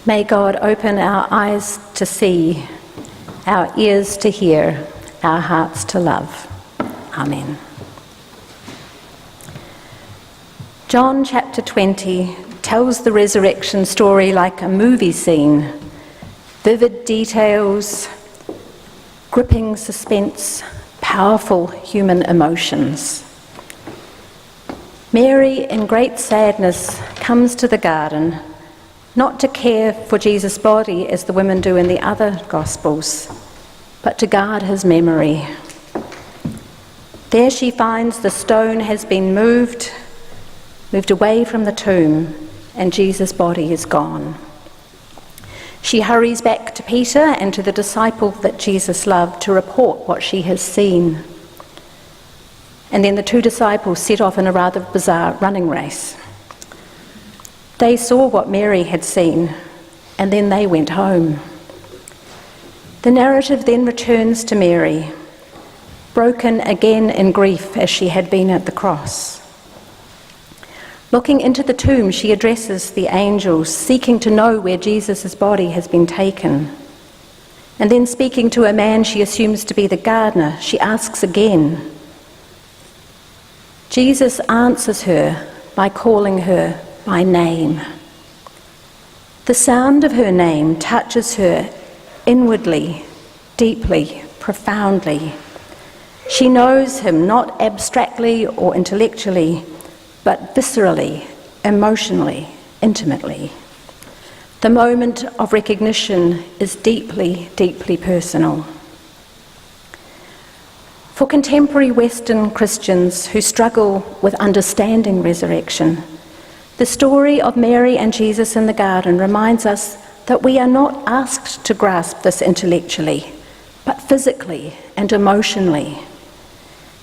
May God open our eyes to see, our ears to hear, our hearts to love. Amen. John chapter 20 tells the resurrection story like a movie scene. Vivid details, gripping suspense, powerful human emotions. Mary, in great sadness, comes to the garden, not to care for Jesus' body as the women do in the other Gospels, but to guard his memory. There she finds the stone has been moved away from the tomb, and Jesus' body is gone. She hurries back to Peter and to the disciple that Jesus loved to report what she has seen. And then the two disciples set off in a rather bizarre running race. They saw what Mary had seen, and then they went home. The narrative then returns to Mary, broken again in grief as she had been at the cross. Looking into the tomb, she addresses the angels, seeking to know where Jesus' body has been taken. And then speaking to a man she assumes to be the gardener, she asks again. Jesus answers her by calling her by name. The sound of her name touches her inwardly, deeply, profoundly. She knows him not abstractly or intellectually, but viscerally, emotionally, intimately. The moment of recognition is deeply, deeply personal. For contemporary Western Christians who struggle with understanding resurrection, the story of Mary and Jesus in the garden reminds us that we are not asked to grasp this intellectually, but physically and emotionally.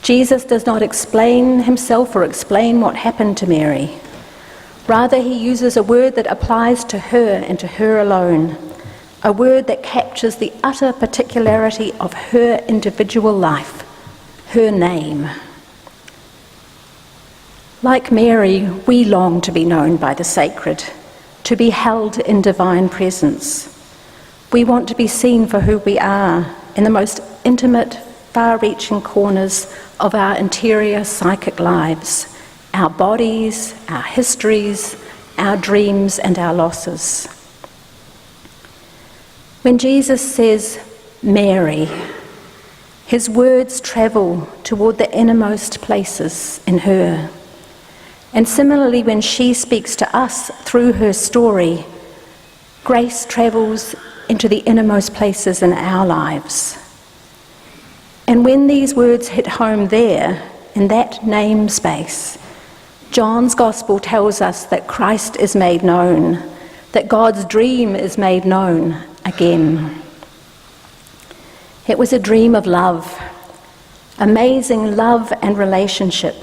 Jesus does not explain himself or explain what happened to Mary. Rather, he uses a word that applies to her and to her alone, a word that captures the utter particularity of her individual life, her name. Like Mary, we long to be known by the sacred, to be held in divine presence. We want to be seen for who we are in the most intimate, far-reaching corners of our interior psychic lives, our bodies, our histories, our dreams and our losses. When Jesus says, Mary, his words travel toward the innermost places in her. And similarly, when she speaks to us through her story, grace travels into the innermost places in our lives. And when these words hit home there, in that name space, John's Gospel tells us that Christ is made known, that God's dream is made known again. It was a dream of love, amazing love and relationship,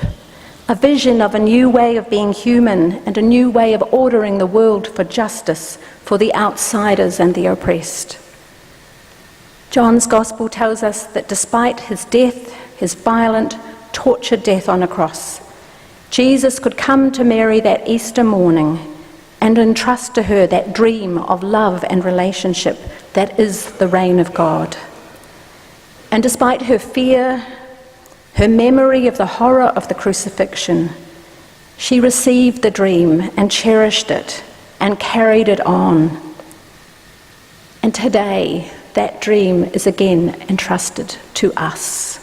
a vision of a new way of being human and a new way of ordering the world for justice for the outsiders and the oppressed. John's Gospel tells us that despite his death, his violent, tortured death on a cross, Jesus could come to Mary that Easter morning and entrust to her that dream of love and relationship that is the reign of God. And despite her fear, her memory of the horror of the crucifixion, she received the dream and cherished it and carried it on. And today, that dream is again entrusted to us.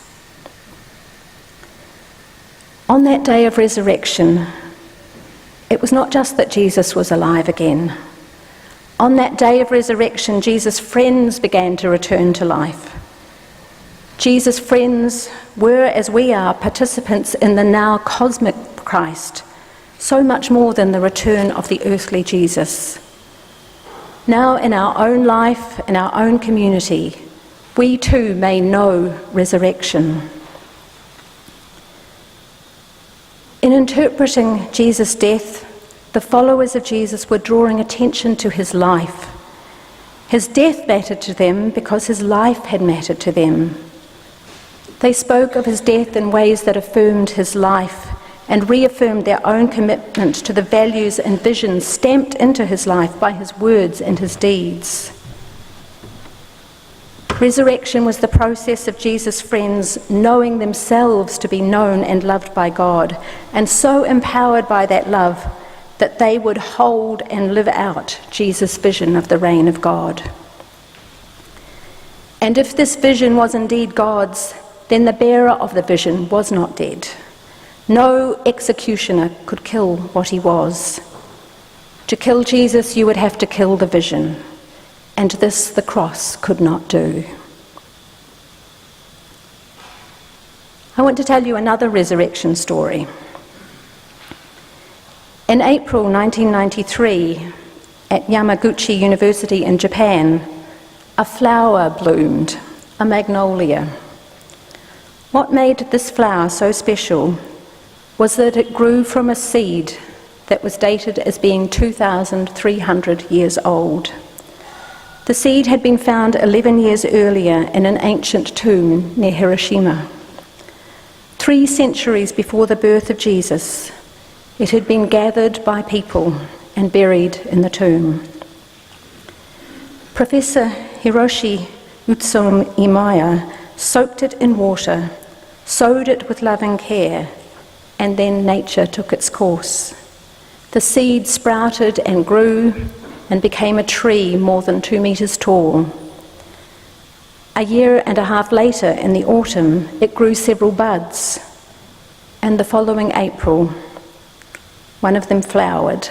On that day of resurrection, it was not just that Jesus was alive again. On that day of resurrection, Jesus' friends began to return to life. Jesus' friends were, as we are, participants in the now cosmic Christ, so much more than the return of the earthly Jesus. Now in our own life, in our own community, we too may know resurrection. In interpreting Jesus' death, the followers of Jesus were drawing attention to his life. His death mattered to them because his life had mattered to them. They spoke of his death in ways that affirmed his life and reaffirmed their own commitment to the values and visions stamped into his life by his words and his deeds. Resurrection was the process of Jesus' friends knowing themselves to be known and loved by God, and so empowered by that love that they would hold and live out Jesus' vision of the reign of God. And if this vision was indeed God's, then the bearer of the vision was not dead. No executioner could kill what he was. To kill Jesus, you would have to kill the vision, and this the cross could not do. I want to tell you another resurrection story. In April 1993, at Yamaguchi University in Japan, a flower bloomed, a magnolia. What made this flower so special was that it grew from a seed that was dated as being 2,300 years old. The seed had been found 11 years earlier in an ancient tomb near Hiroshima. 3 centuries before the birth of Jesus, it had been gathered by people and buried in the tomb. Professor Hiroshi Utsunomiya soaked it in water, sowed it with loving care, and then nature took its course. The seed sprouted and grew and became a tree more than 2 meters tall. A year and a half later, in the autumn, it grew several buds, and the following April, one of them flowered.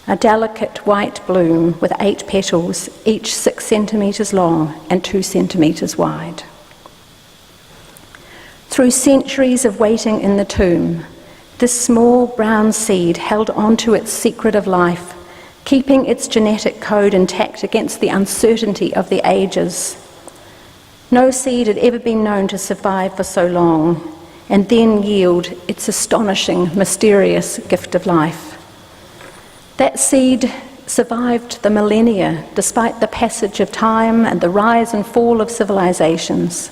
A delicate white bloom with 8 petals, each 6 centimetres long and 2 centimetres wide. Through centuries of waiting in the tomb, this small brown seed held on to its secret of life, keeping its genetic code intact against the uncertainty of the ages. No seed had ever been known to survive for so long and then yield its astonishing, mysterious gift of life. That seed survived the millennia despite the passage of time and the rise and fall of civilizations.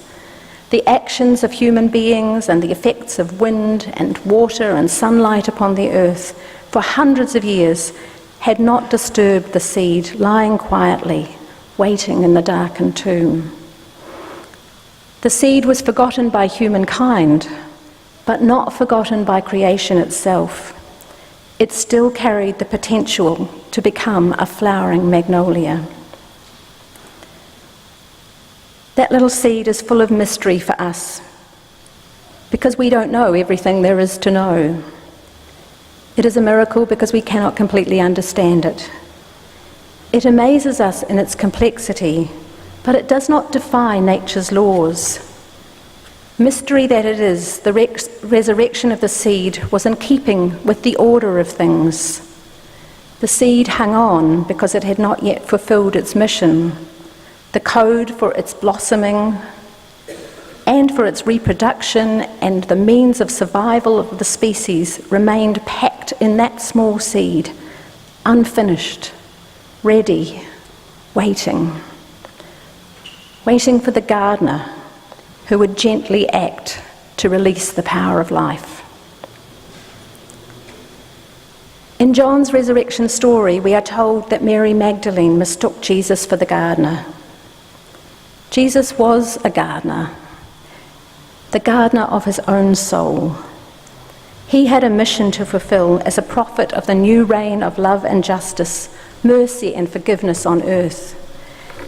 The actions of human beings and the effects of wind and water and sunlight upon the earth for hundreds of years had not disturbed the seed lying quietly, waiting in the darkened tomb. The seed was forgotten by humankind, but not forgotten by creation itself. It still carried the potential to become a flowering magnolia. That little seed is full of mystery for us, because we don't know everything there is to know. It is a miracle because we cannot completely understand it. It amazes us in its complexity, but it does not defy nature's laws. Mystery that it is, the resurrection of the seed was in keeping with the order of things. The seed hung on because it had not yet fulfilled its mission. The code for its blossoming and for its reproduction and the means of survival of the species remained packed in that small seed, unfinished, ready, waiting for the gardener who would gently act to release the power of life. In John's resurrection story, we are told that Mary Magdalene mistook Jesus for the gardener. Jesus was a gardener, the gardener of his own soul. He had a mission to fulfill as a prophet of the new reign of love and justice, mercy and forgiveness on earth.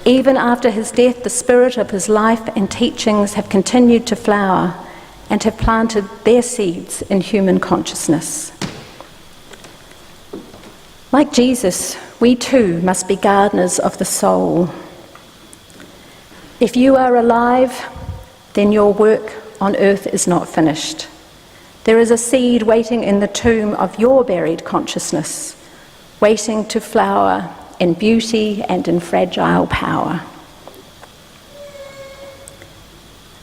Even after his death, the spirit of his life and teachings have continued to flower and have planted their seeds in human consciousness. Like Jesus, we too must be gardeners of the soul. If you are alive, then your work on earth is not finished. There is a seed waiting in the tomb of your buried consciousness, waiting to flower in beauty and in fragile power.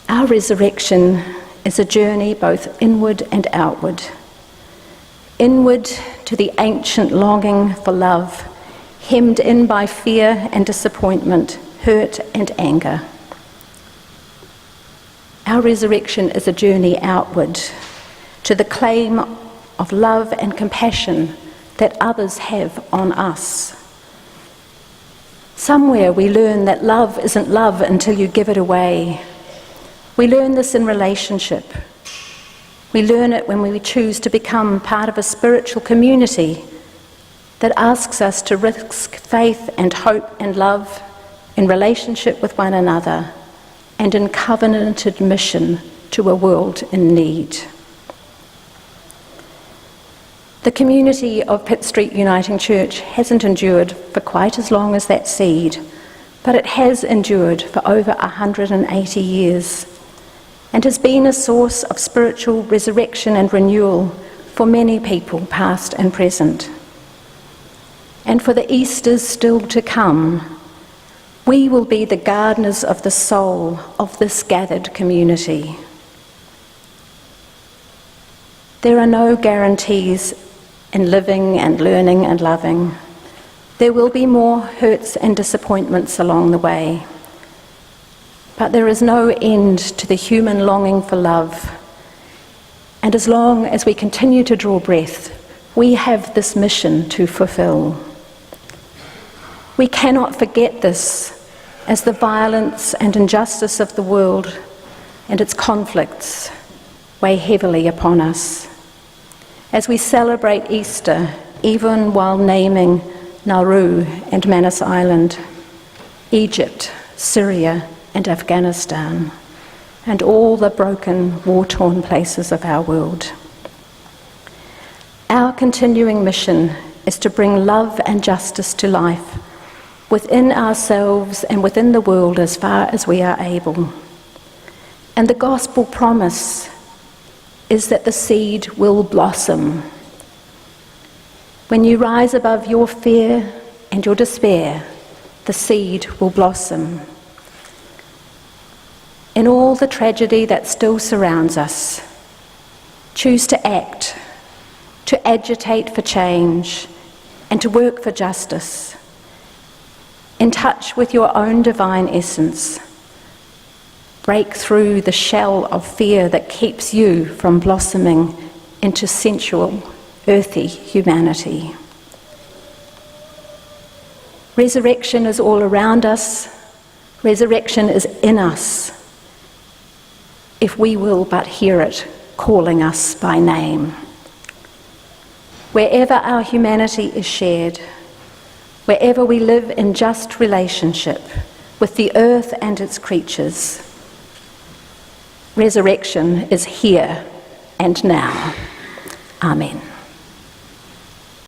Our resurrection is a journey both inward and outward. Inward to the ancient longing for love, hemmed in by fear and disappointment, hurt and anger. Our resurrection is a journey outward to the claim of love and compassion that others have on us. Somewhere we learn that love isn't love until you give it away. We learn this in relationship. We learn it when we choose to become part of a spiritual community that asks us to risk faith and hope and love in relationship with one another and in covenanted mission to a world in need. The community of Pitt Street Uniting Church hasn't endured for quite as long as that seed, but it has endured for over 180 years and has been a source of spiritual resurrection and renewal for many people, past and present. And for the Easters still to come, we will be the gardeners of the soul of this gathered community. There are no guarantees in living and learning and loving. There will be more hurts and disappointments along the way. But there is no end to the human longing for love. And as long as we continue to draw breath, we have this mission to fulfill. We cannot forget this as the violence and injustice of the world and its conflicts weigh heavily upon us. As we celebrate Easter, even while naming Nauru and Manus Island, Egypt, Syria and Afghanistan, and all the broken, war-torn places of our world. Our continuing mission is to bring love and justice to life within ourselves and within the world as far as we are able. And the gospel promise is that the seed will blossom. When you rise above your fear and your despair, the seed will blossom. In all the tragedy that still surrounds us, choose to act, to agitate for change, and to work for justice. In touch with your own divine essence, break through the shell of fear that keeps you from blossoming into sensual, earthy humanity. Resurrection is all around us. Resurrection is in us, if we will but hear it calling us by name. Wherever our humanity is shared, wherever we live in just relationship with the earth and its creatures, resurrection is here and now. Amen.